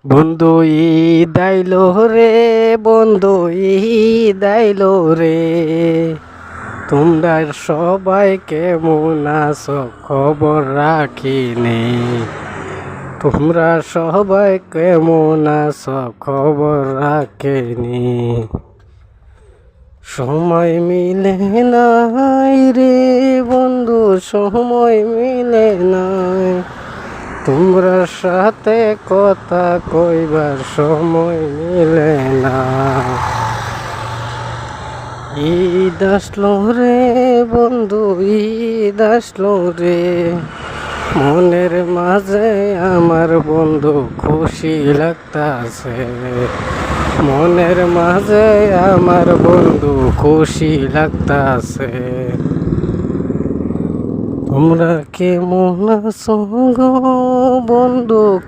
বন্ধু ঈদ আইলো রে, বন্ধু ঈদ আইলো রে। তোমরা সবাই কেমন আছো খবর রাখিনি। তোমরা সবাই কেমন আছো খবর রাখিনি। সময় মিলে নাই রে বন্ধু, সময় মিলে নাই। তোমরা সাথে কথা কইবার সময় মিলে না। ঈদ আসলো রে বন্ধু, ঈদ আসলো রে। মনের মাঝে আমার বন্ধু খুশি লাগতাছে। মনের মাঝে আমার বন্ধু খুশি লাগতাছে। তোমরা কেমন আছো গো বন্ধু?